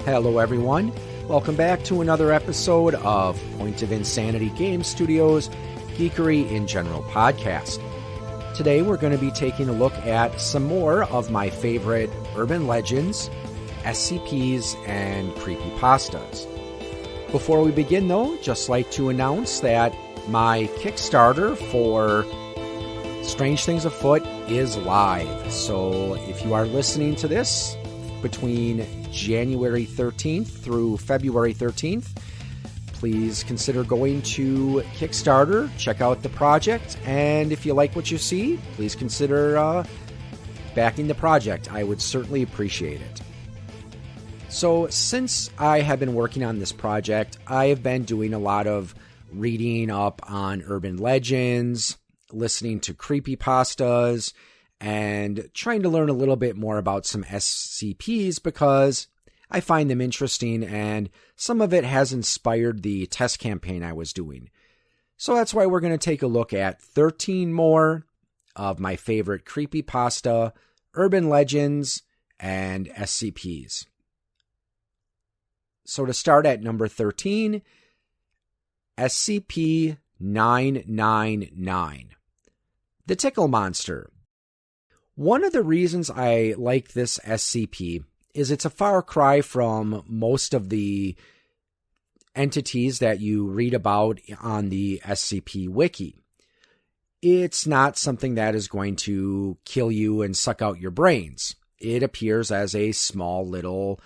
Hello everyone, welcome back to another episode of Point of Insanity Game Studios' Geekery in General podcast. Today we're going to be taking a look at some more of my favorite urban legends, SCPs, and creepypastas. Before we begin though, just like to announce that my Kickstarter for Strange Things Afoot is live. So if you are listening to this between January 13th through February 13th, please consider going to Kickstarter, check out the project, and if you like what you see, please consider backing the project. I would certainly appreciate it. So since I have been working on this project, I have been doing a lot of reading up on urban legends, listening to creepypastas, and trying to learn a little bit more about some SCPs because I find them interesting and some of it has inspired the test campaign I was doing. So that's why we're going to take a look at 13 more of my favorite creepypasta, urban legends, and SCPs. So to start at number 13, SCP-999, the Tickle Monster. One of the reasons I like this SCP is it's a far cry from most of the entities that you read about on the SCP Wiki. It's not something that is going to kill you and suck out your brains. It appears as a small little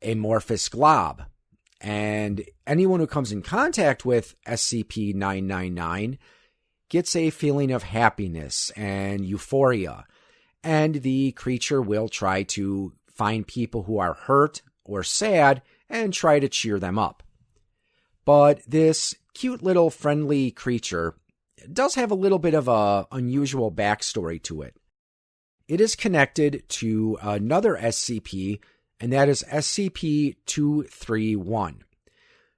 amorphous glob. And anyone who comes in contact with SCP-999 gets a feeling of happiness and euphoria. And the creature will try to find people who are hurt or sad and try to cheer them up. But this cute little friendly creature does have a little bit of an unusual backstory to it. It is connected to another SCP, and that is SCP-231.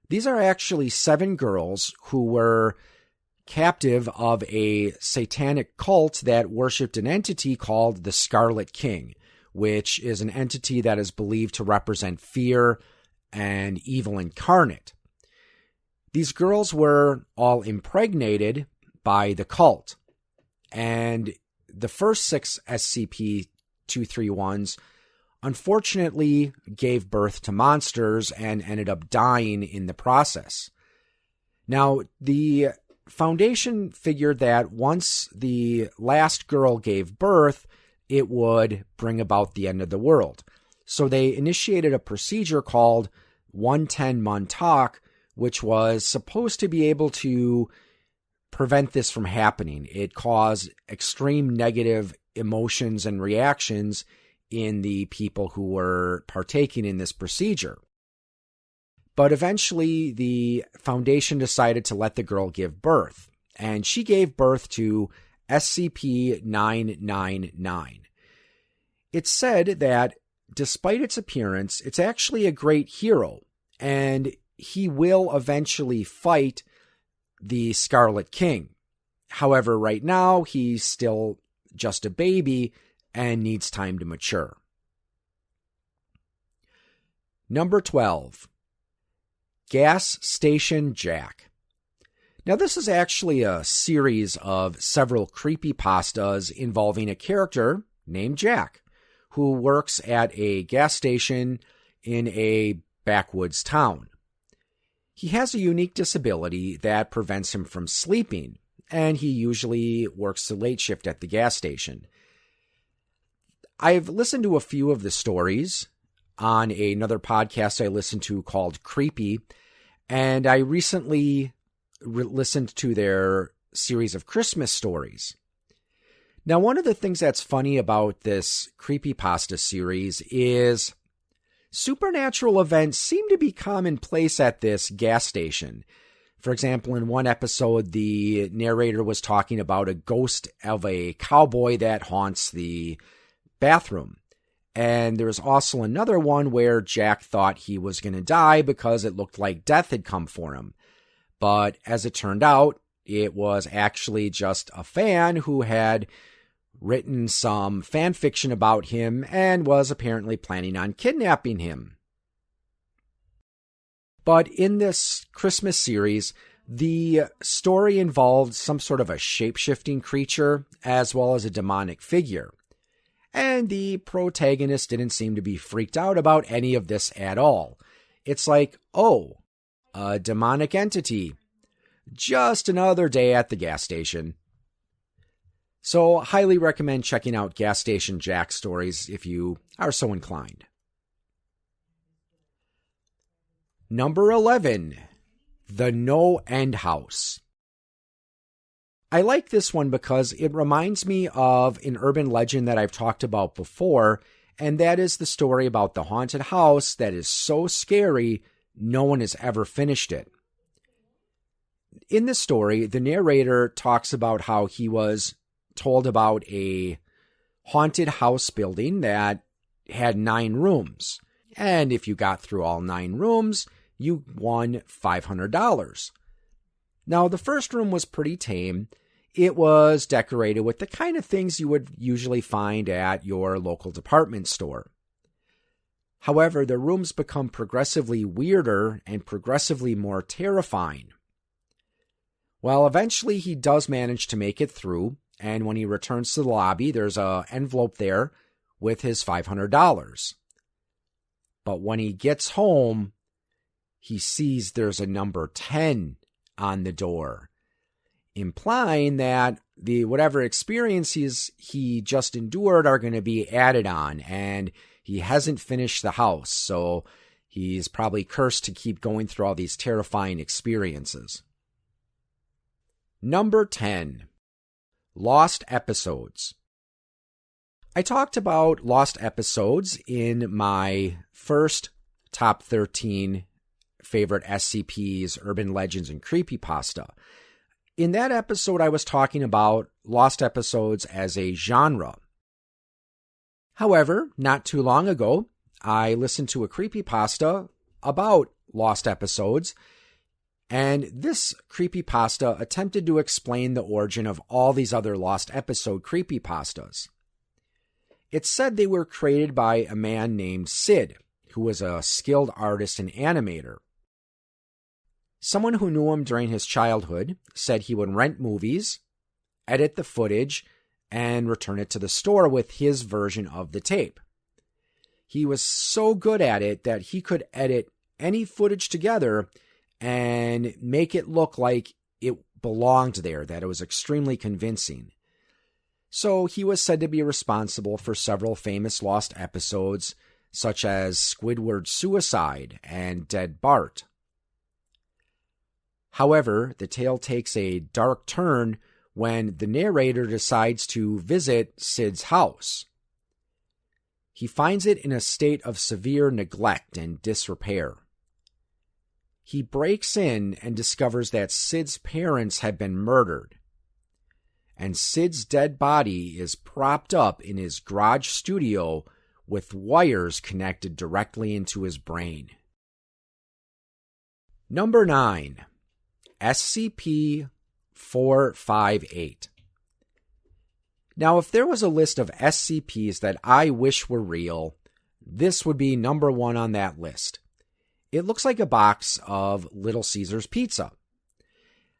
These are actually 7 girls who were captive of a satanic cult that worshipped an entity called the Scarlet King, which is an entity that is believed to represent fear and evil incarnate. These girls were all impregnated by the cult, and the first 6 SCP-231s unfortunately gave birth to monsters and ended up dying in the process. Now, the Foundation figured that once the last girl gave birth, it would bring about the end of the world. So they initiated a procedure called 110 Montauk, which was supposed to be able to prevent this from happening. It caused extreme negative emotions and reactions in the people who were partaking in this procedure. But eventually, the Foundation decided to let the girl give birth, and she gave birth to SCP-999. It's said that, despite its appearance, it's actually a great hero, and he will eventually fight the Scarlet King. However, right now, he's still just a baby and needs time to mature. Number 12. Gas Station Jack. Now, this is actually a series of several creepypastas involving a character named Jack, who works at a gas station in a backwoods town. He has a unique disability that prevents him from sleeping, and he usually works the late shift at the gas station. I've listened to a few of the stories on another podcast I listened to called Creepy, and I recently listened to their series of Christmas stories. Now, one of the things that's funny about this creepypasta series is supernatural events seem to be commonplace at this gas station. For example, in one episode, the narrator was talking about a ghost of a cowboy that haunts the bathroom. And there's also another one where Jack thought he was going to die because it looked like death had come for him. But as it turned out, it was actually just a fan who had written some fan fiction about him and was apparently planning on kidnapping him. But in this Christmas series, the story involved some sort of a shape-shifting creature as well as a demonic figure. And the protagonist didn't seem to be freaked out about any of this at all. It's like, oh, a demonic entity. Just another day at the gas station. So, highly recommend checking out Gas Station Jack stories if you are so inclined. Number 11, The No End House. I like this one because it reminds me of an urban legend that I've talked about before, and that is the story about the haunted house that is so scary no one has ever finished it. In the story, the narrator talks about how he was told about a haunted house building that had 9 rooms. And if you got through all 9 rooms, you won $500. Now, the first room was pretty tame. It was decorated with the kind of things you would usually find at your local department store. However, the rooms become progressively weirder and progressively more terrifying. Well, eventually he does manage to make it through, and when he returns to the lobby, there's an envelope there with his $500. But when he gets home, he sees there's a number 10 on the door, implying that the whatever experiences he just endured are going to be added on, and he hasn't finished the house, so he's probably cursed to keep going through all these terrifying experiences. Number 10. Lost Episodes. I talked about lost episodes in my first top 13 favorite SCPs, urban legends, and creepypasta. In that episode, I was talking about lost episodes as a genre. However, not too long ago, I listened to a creepypasta about lost episodes, and this creepypasta attempted to explain the origin of all these other lost episode creepypastas. It said they were created by a man named Sid, who was a skilled artist and animator. Someone who knew him during his childhood said he would rent movies, edit the footage, and return it to the store with his version of the tape. He was so good at it that he could edit any footage together and make it look like it belonged there, that it was extremely convincing. So he was said to be responsible for several famous lost episodes, such as Squidward's suicide and Dead Bart. However, the tale takes a dark turn when the narrator decides to visit Sid's house. He finds it in a state of severe neglect and disrepair. He breaks in and discovers that Sid's parents had been murdered, and Sid's dead body is propped up in his garage studio with wires connected directly into his brain. Number 9. SCP-458. Now, if there was a list of SCPs that I wish were real, this would be number 1 on that list. It looks like a box of Little Caesars pizza.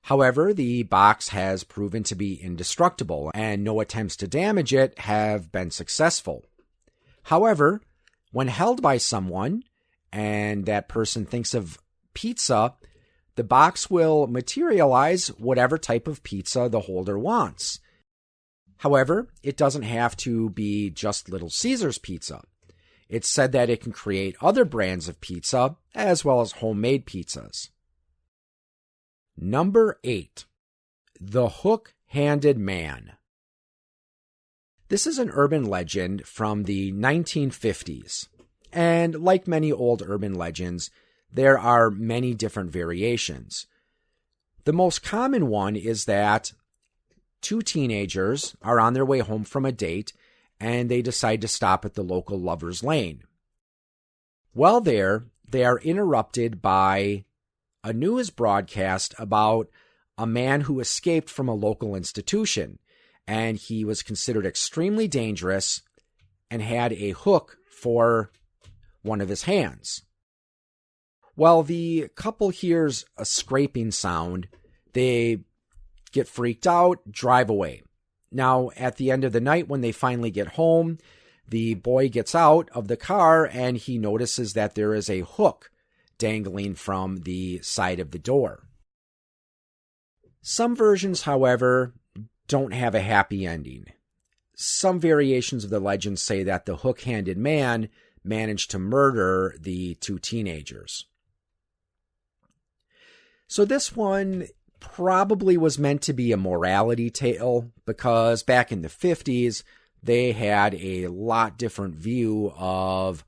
However, the box has proven to be indestructible, and no attempts to damage it have been successful. However, when held by someone, and that person thinks of pizza, the box will materialize whatever type of pizza the holder wants. However, it doesn't have to be just Little Caesars pizza. It's said that it can create other brands of pizza, as well as homemade pizzas. Number 8. The Hook-Handed Man. This is an urban legend from the 1950s, and like many old urban legends, there are many different variations. The most common one is that 2 teenagers are on their way home from a date, and they decide to stop at the local Lover's Lane. While there, they are interrupted by a news broadcast about a man who escaped from a local institution, and he was considered extremely dangerous and had a hook for one of his hands. Well, the couple hears a scraping sound. They get freaked out, drive away. Now, at the end of the night, when they finally get home, the boy gets out of the car and he notices that there is a hook dangling from the side of the door. Some versions, however, don't have a happy ending. Some variations of the legend say that the hook-handed man managed to murder the two teenagers. So this one probably was meant to be a morality tale because back in the 50s, they had a lot different view of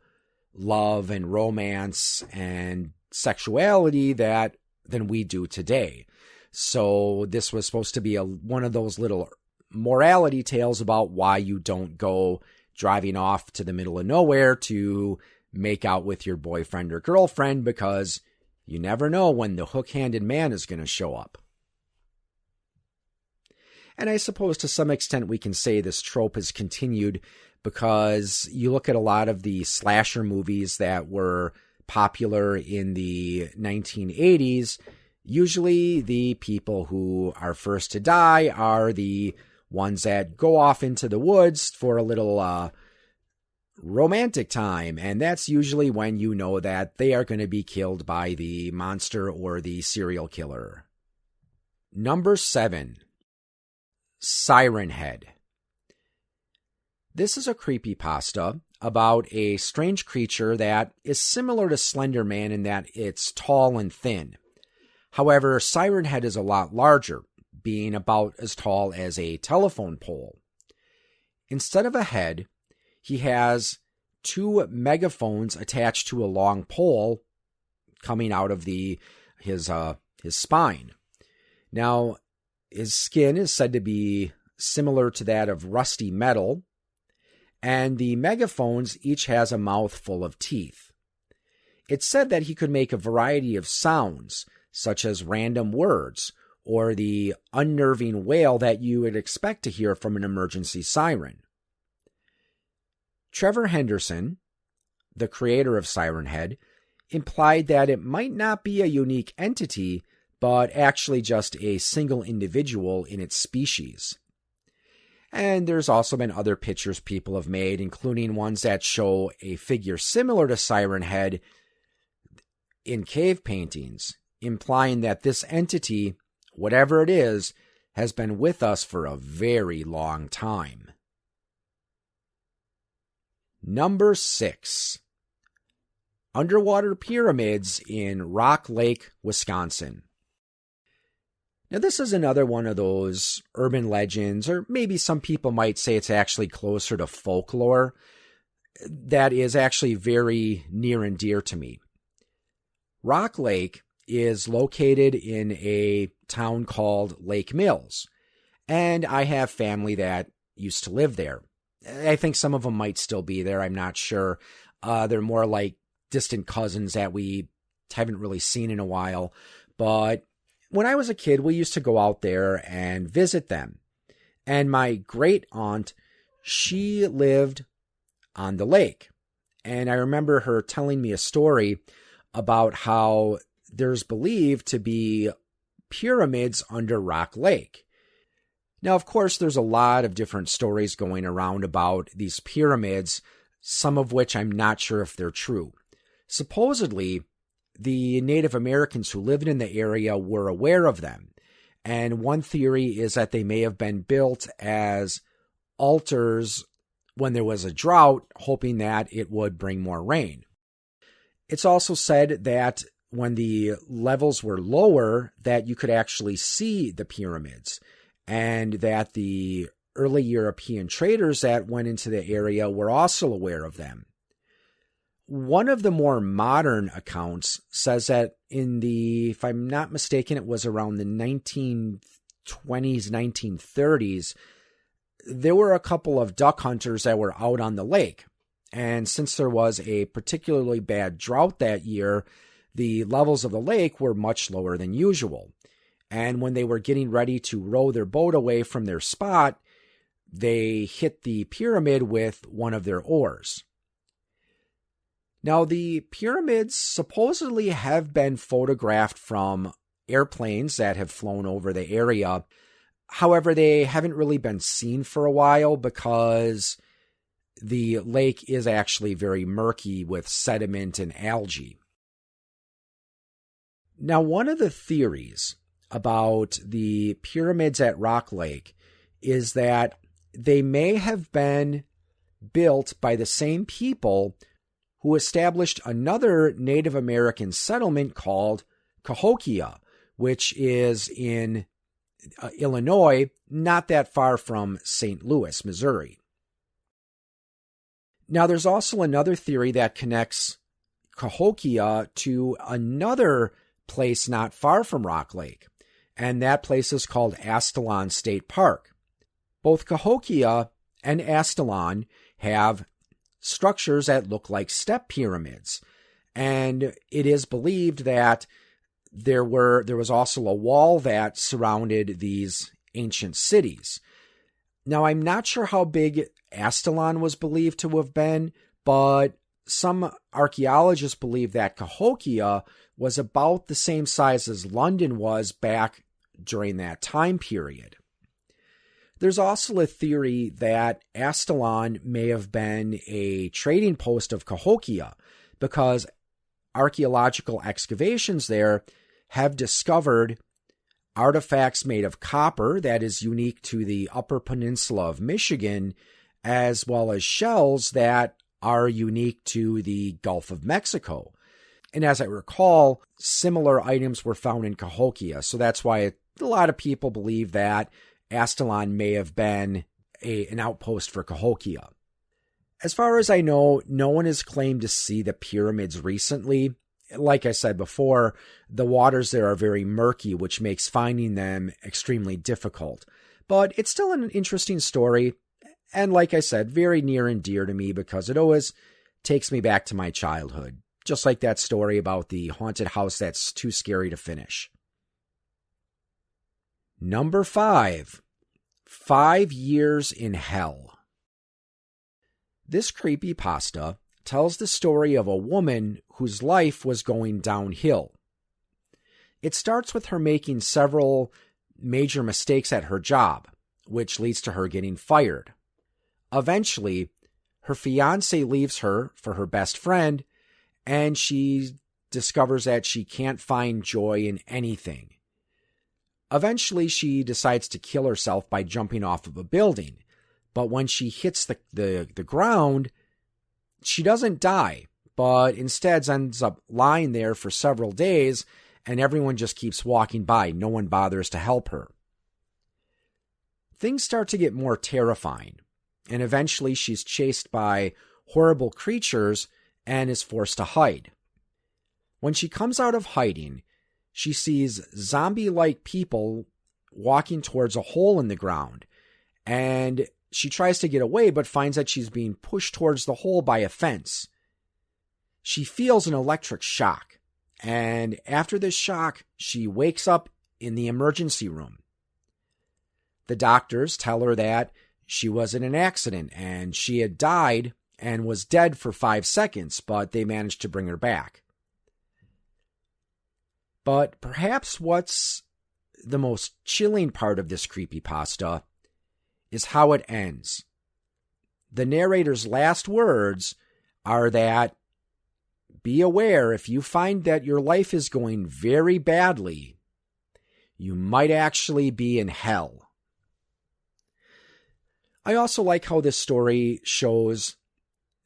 love and romance and sexuality than we do today. So this was supposed to be one of those little morality tales about why you don't go driving off to the middle of nowhere to make out with your boyfriend or girlfriend, because you never know when the hook-handed man is going to show up. And I suppose to some extent we can say this trope has continued because you look at a lot of the slasher movies that were popular in the 1980s, usually the people who are first to die are the ones that go off into the woods for a little romantic time, and that's usually when you know that they are going to be killed by the monster or the serial killer. Number 7. Siren Head. This is a creepypasta about a strange creature that is similar to Slender Man in that it's tall and thin. However, Siren Head is a lot larger, being about as tall as a telephone pole. Instead of a head, he has 2 megaphones attached to a long pole coming out of his spine. Now, his skin is said to be similar to that of rusty metal, and the megaphones each has a mouth full of teeth. It's said that he could make a variety of sounds, such as random words, or the unnerving wail that you would expect to hear from an emergency siren. Trevor Henderson, the creator of Siren Head, implied that it might not be a unique entity, but actually just a single individual in its species. And there's also been other pictures people have made, including ones that show a figure similar to Siren Head in cave paintings, implying that this entity, whatever it is, has been with us for a very long time. Number 6. Underwater pyramids in Rock Lake, Wisconsin. Now, this is another one of those urban legends, or maybe some people might say it's actually closer to folklore, that is actually very near and dear to me. Rock Lake is located in a town called Lake Mills, and I have family that used to live there. I think some of them might still be there, I'm not sure. They're more like distant cousins that we haven't really seen in a while, but when I was a kid, we used to go out there and visit them. And my great aunt, she lived on the lake. And I remember her telling me a story about how there's believed to be pyramids under Rock Lake. Now, of course, there's a lot of different stories going around about these pyramids, some of which I'm not sure if they're true. Supposedly, the Native Americans who lived in the area were aware of them. And one theory is that they may have been built as altars when there was a drought, hoping that it would bring more rain. It's also said that when the levels were lower, that you could actually see the pyramids, and that the early European traders that went into the area were also aware of them. One of the more modern accounts says that if I'm not mistaken, it was around the 1920s, 1930s, there were a couple of duck hunters that were out on the lake. And since there was a particularly bad drought that year, the levels of the lake were much lower than usual. And when they were getting ready to row their boat away from their spot, they hit the pyramid with one of their oars. Now, the pyramids supposedly have been photographed from airplanes that have flown over the area. However, they haven't really been seen for a while because the lake is actually very murky with sediment and algae. Now, one of the theories about the pyramids at Rock Lake is that they may have been built by the same people who established another Native American settlement called Cahokia, which is in Illinois, not that far from St. Louis, Missouri. Now, there's also another theory that connects Cahokia to another place not far from Rock Lake, and that place is called Astalon State Park. Both Cahokia and Astalon have structures that look like step pyramids, and it is believed that there was also a wall that surrounded these ancient cities. Now, I'm not sure how big Astalon was believed to have been, but some archaeologists believe that Cahokia was about the same size as London was back during that time period. There's also a theory that Astalon may have been a trading post of Cahokia because archaeological excavations there have discovered artifacts made of copper that is unique to the Upper Peninsula of Michigan, as well as shells that are unique to the Gulf of Mexico. And as I recall, similar items were found in Cahokia, so that's why a lot of people believe that Astalon may have been an outpost for Cahokia. As far as I know, no one has claimed to see the pyramids recently. Like I said before, the waters there are very murky, which makes finding them extremely difficult. But it's still an interesting story, and like I said, very near and dear to me because it always takes me back to my childhood, just like that story about the haunted house that's too scary to finish. Number 5, 5 Years in Hell. This creepypasta tells the story of a woman whose life was going downhill. It starts with her making several major mistakes at her job, which leads to her getting fired. Eventually, her fiancé leaves her for her best friend, and she discovers that she can't find joy in anything. Eventually, she decides to kill herself by jumping off of a building, but when she hits the ground, she doesn't die, but instead ends up lying there for several days, and everyone just keeps walking by. No one bothers to help her. Things start to get more terrifying, and eventually she's chased by horrible creatures and is forced to hide. When she comes out of hiding, she sees zombie-like people walking towards a hole in the ground, and she tries to get away but finds that she's being pushed towards the hole by a fence. She feels an electric shock, and after this shock, she wakes up in the emergency room. The doctors tell her that she was in an accident and she had died and was dead for 5 seconds, but they managed to bring her back. But perhaps what's the most chilling part of this creepypasta is how it ends. The narrator's last words are that, "Be aware, if you find that your life is going very badly, you might actually be in hell." I also like how this story shows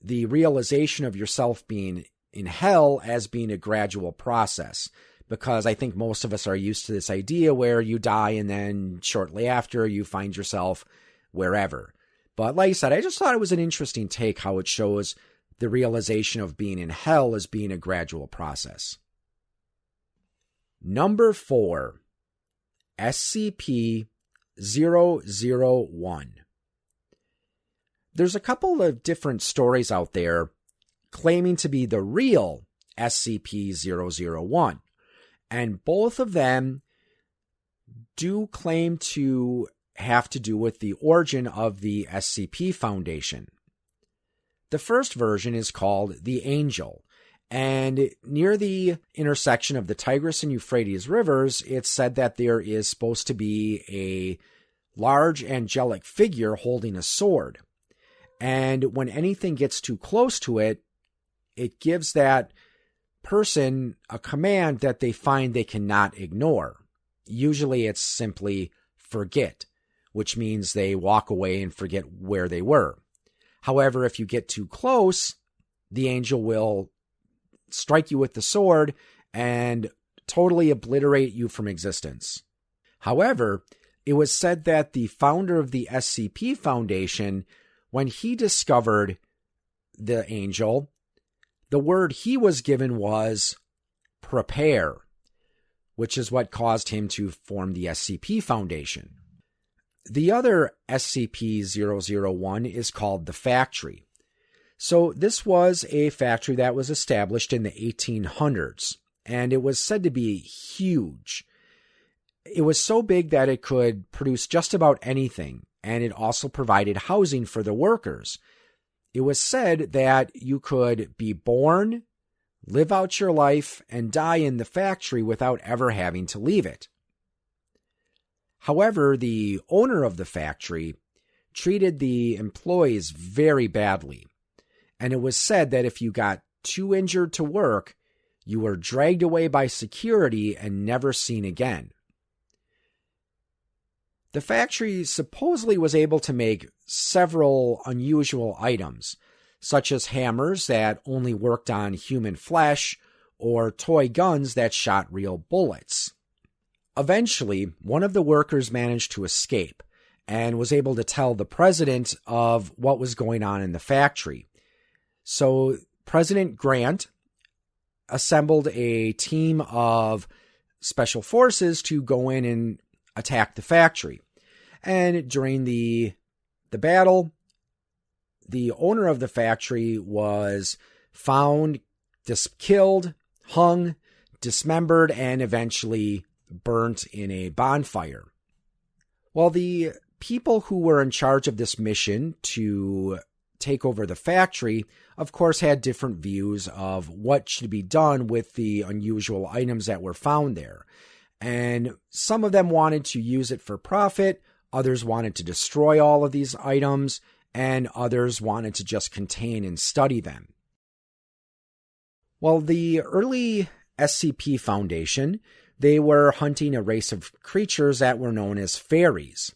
the realization of yourself being in hell as being a gradual process, because I think most of us are used to this idea where you die and then shortly after you find yourself wherever. But like I said, I just thought it was an interesting take how it shows the realization of being in hell as being a gradual process. Number 4, SCP-001. There's a couple of different stories out there claiming to be the real SCP-001, and both of them do claim to have to do with the origin of the SCP Foundation. The first version is called The Angel, And near the intersection of the Tigris and Euphrates rivers, it's said that there is supposed to be a large angelic figure holding a sword. And when anything gets too close to it, it gives that person a command that they find they cannot ignore. Usually it's simply forget, which means they walk away and forget where they were. However, if you get too close, the angel will strike you with the sword and totally obliterate you from existence. However, it was said that the founder of the SCP Foundation, when he discovered the angel, the word he was given was prepare, which is what caused him to form the SCP Foundation. The other SCP-001 is called the Factory. So this was a factory that was established in the 1800s, and it was said to be huge. It was so big that it could produce just about anything, and it also provided housing for the workers. It was said that you could be born, live out your life, and die in the factory without ever having to leave it. However, the owner of the factory treated the employees very badly, and it was said that if you got too injured to work, you were dragged away by security and never seen again. The factory supposedly was able to make several unusual items, such as hammers that only worked on human flesh or toy guns that shot real bullets. Eventually, one of the workers managed to escape and was able to tell the president of what was going on in the factory. So President Grant assembled a team of special forces to go in and attack the factory. And during the battle, the owner of the factory was found, killed, hung, dismembered, and eventually burnt in a bonfire. Well, the people who were in charge of this mission to take over the factory, of course, had different views of what should be done with the unusual items that were found there. And some of them wanted to use it for profit, others wanted to destroy all of these items, and others wanted to just contain and study them. Well, the early SCP Foundation, they were hunting a race of creatures that were known as fairies.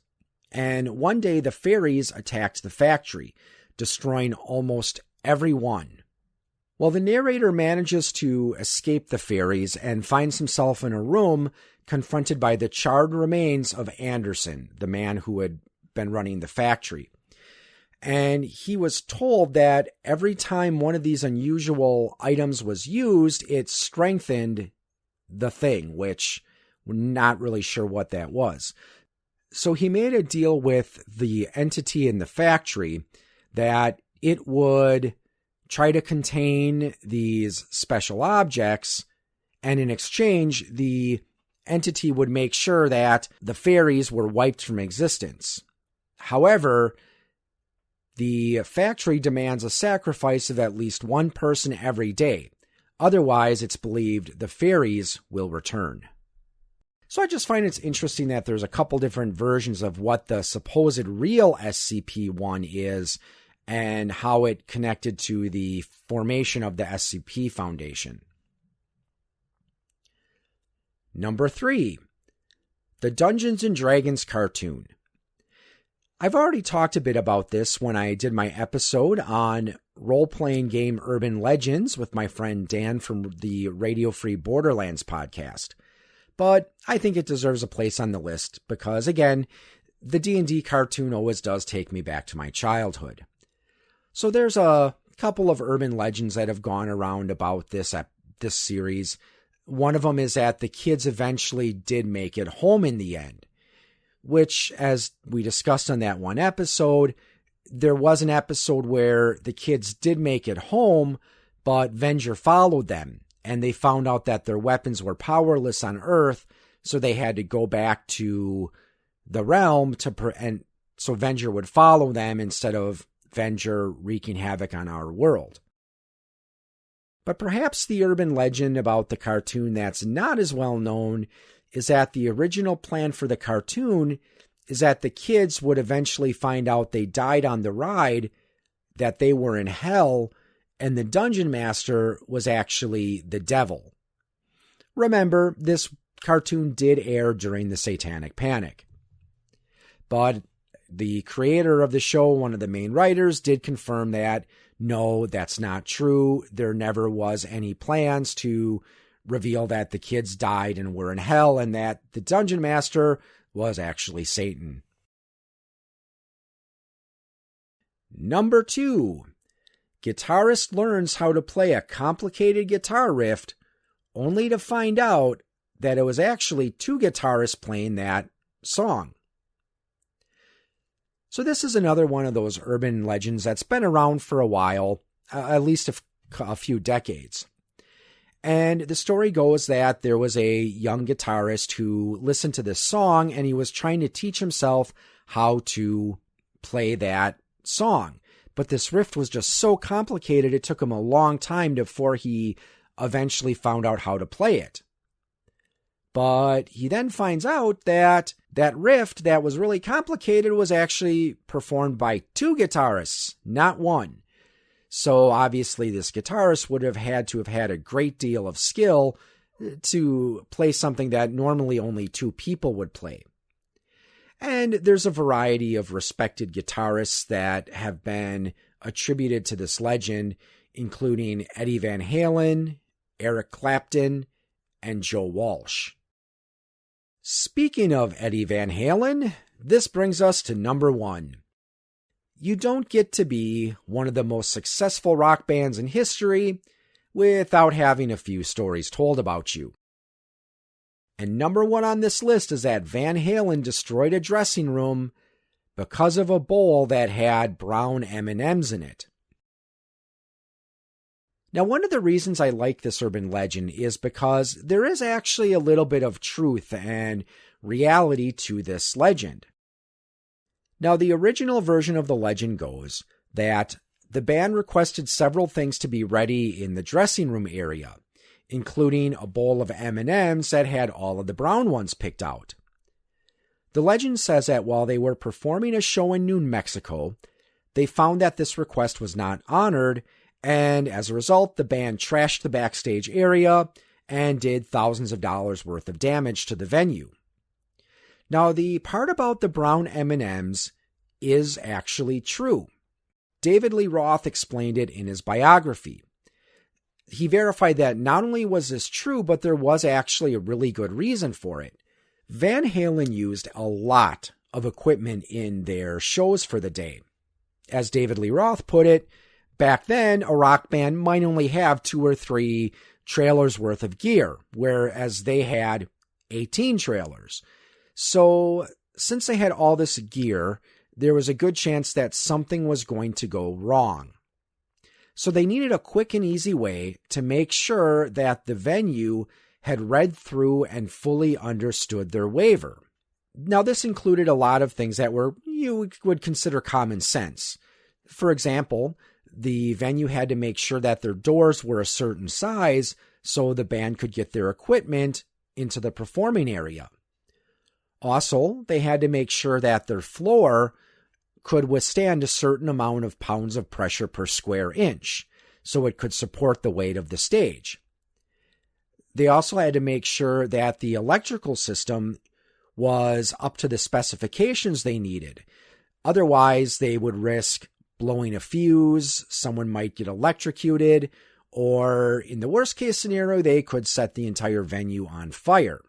And one day the fairies attacked the factory, destroying almost every one. Well, the narrator manages to escape the fairies and finds himself in a room confronted by the charred remains of Anderson, the man who had been running the factory. And he was told that every time one of these unusual items was used, it strengthened the thing, which we're not really sure what that was. So he made a deal with the entity in the factory that it would try to contain these special objects, and in exchange, the entity would make sure that the fairies were wiped from existence. However, the factory demands a sacrifice of at least one person every day. Otherwise, it's believed the fairies will return. So I just find it's interesting that there's a couple different versions of what the supposed real SCP-1 is and how it connected to the formation of the SCP Foundation. Number 3, the Dungeons & Dragons cartoon. I've already talked a bit about this when I did my episode on role-playing game Urban Legends with my friend Dan from the Radio Free Borderlands podcast. But I think it deserves a place on the list because, again, the D&D cartoon always does take me back to my childhood. So there's a couple of urban legends that have gone around about this series. One of them is that the kids eventually did make it home in the end, which, as we discussed on that one episode, there was an episode where the kids did make it home, but Venger followed them, and they found out that their weapons were powerless on Earth, so they had to go back to the realm and so Venger would follow them instead of Venger wreaking havoc on our world. But perhaps the urban legend about the cartoon that's not as well known is that the original plan for the cartoon is that the kids would eventually find out they died on the ride, that they were in hell, and the dungeon master was actually the devil. Remember, this cartoon did air during the Satanic Panic. But the creator of the show, one of the main writers, did confirm that, no, that's not true. There never was any plans to reveal that the kids died and were in hell, and that the dungeon master was actually Satan. Number 2. Guitarist learns how to play a complicated guitar riff only to find out that it was actually 2 guitarists playing that song. So this is another one of those urban legends that's been around for a while, at least a few decades. And the story goes that there was a young guitarist who listened to this song and he was trying to teach himself how to play that song. But this riff was just so complicated, it took him a long time before he eventually found out how to play it. But he then finds out that that riff that was really complicated was actually performed by 2 guitarists, not 1. So obviously this guitarist would have had a great deal of skill to play something that normally only 2 people would play. And there's a variety of respected guitarists that have been attributed to this legend, including Eddie Van Halen, Eric Clapton, and Joe Walsh. Speaking of Eddie Van Halen, this brings us to number 1. You don't get to be one of the most successful rock bands in history without having a few stories told about you. And number 1 on this list is that Van Halen destroyed a dressing room because of a bowl that had brown M&Ms in it. Now, one of the reasons I like this urban legend is because there is actually a little bit of truth and reality to this legend. Now, the original version of the legend goes that the band requested several things to be ready in the dressing room area, including a bowl of M&Ms that had all of the brown ones picked out. The legend says that while they were performing a show in New Mexico, they found that this request was not honored, and as a result, the band trashed the backstage area and did thousands of dollars worth of damage to the venue. Now, the part about the brown M&Ms is actually true. David Lee Roth explained it in his biography. He verified that not only was this true, but there was actually a really good reason for it. Van Halen used a lot of equipment in their shows for the day. As David Lee Roth put it, back then, a rock band might only have 2 or 3 trailers worth of gear, whereas they had 18 trailers. So, since they had all this gear, there was a good chance that something was going to go wrong. So they needed a quick and easy way to make sure that the venue had read through and fully understood their waiver. Now, this included a lot of things that you would consider common sense. For example, the venue had to make sure that their doors were a certain size so the band could get their equipment into the performing area. Also, they had to make sure that their floor could withstand a certain amount of pounds of pressure per square inch, so it could support the weight of the stage. They also had to make sure that the electrical system was up to the specifications they needed. Otherwise, they would risk blowing a fuse, someone might get electrocuted, or in the worst case scenario, they could set the entire venue on fire.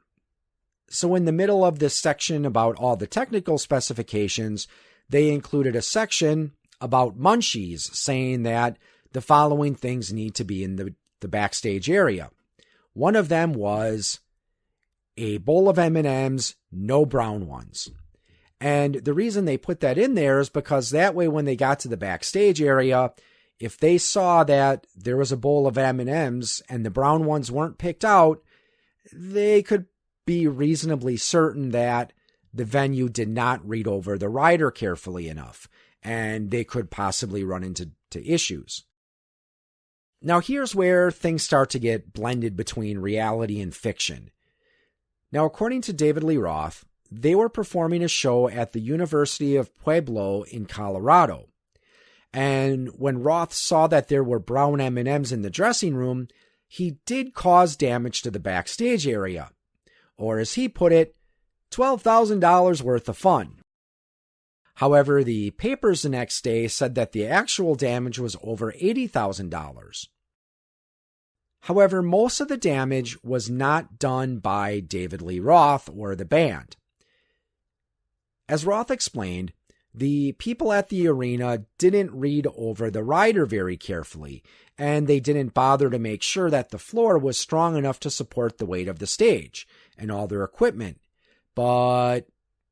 So in the middle of this section about all the technical specifications, they included a section about munchies, saying that the following things need to be in the backstage area. One of them was a bowl of M&Ms, no brown ones. And the reason they put that in there is because that way when they got to the backstage area, if they saw that there was a bowl of M&Ms and the brown ones weren't picked out, they could be reasonably certain that the venue did not read over the rider carefully enough, and they could possibly run into issues. Now here's where things start to get blended between reality and fiction. Now, according to David Lee Roth, they were performing a show at the University of Pueblo in Colorado. And when Roth saw that there were brown M&Ms in the dressing room, he did cause damage to the backstage area. Or as he put it, $12,000 worth of fun. However, the papers the next day said that the actual damage was over $80,000. However, most of the damage was not done by David Lee Roth or the band. As Roth explained, the people at the arena didn't read over the rider very carefully, and they didn't bother to make sure that the floor was strong enough to support the weight of the stage and all their equipment. But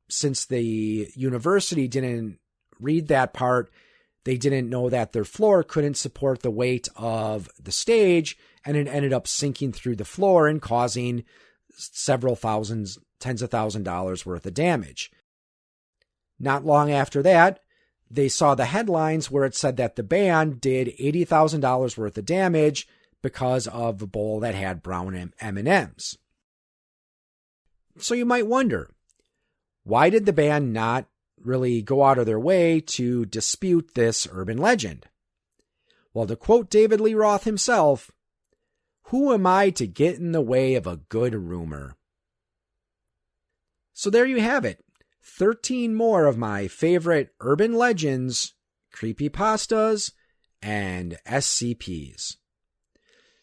since the university didn't read that part, they didn't know that their floor couldn't support the weight of the stage, and it ended up sinking through the floor and causing several thousands, tens of $1,000s worth of damage. Not long after that, they saw the headlines where it said that the band did $80,000 worth of damage because of a bowl that had brown M&Ms. So you might wonder, why did the band not really go out of their way to dispute this urban legend? Well, to quote David Lee Roth himself, "Who am I to get in the way of a good rumor?" So there you have it. 13 more of my favorite urban legends, creepypastas, and SCPs.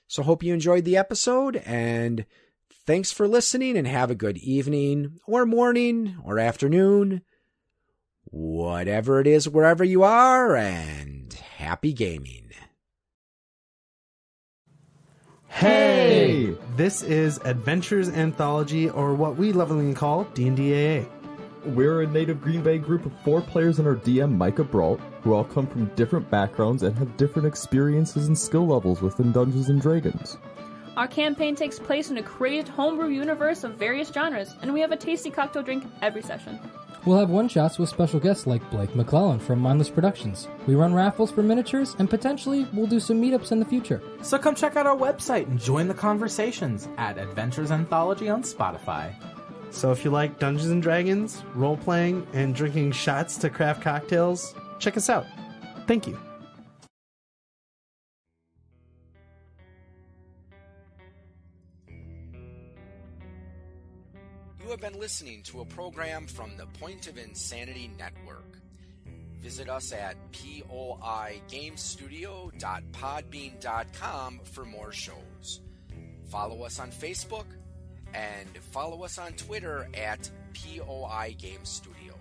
So hope you enjoyed the episode, and thanks for listening, and have a good evening, or morning, or afternoon, whatever it is, wherever you are, and happy gaming. Hey! This is Adventures Anthology, or what we lovingly call D&D-AA. We're a native Green Bay group of 4 players and our DM, Micah Brault, who all come from different backgrounds and have different experiences and skill levels within Dungeons & Dragons. Our campaign takes place in a created homebrew universe of various genres, and we have a tasty cocktail drink every session. We'll have one-shots with special guests like Blake McClellan from Mindless Productions. We run raffles for miniatures, and potentially we'll do some meetups in the future. So come check out our website and join the conversations at Adventures Anthology on Spotify. So if you like Dungeons & Dragons, role-playing, and drinking shots to craft cocktails, check us out. Thank you. You have been listening to a program from the Point of Insanity Network. Visit us at poigamestudio.podbean.com for more shows. Follow us on Facebook and follow us on Twitter at POI Game Studio.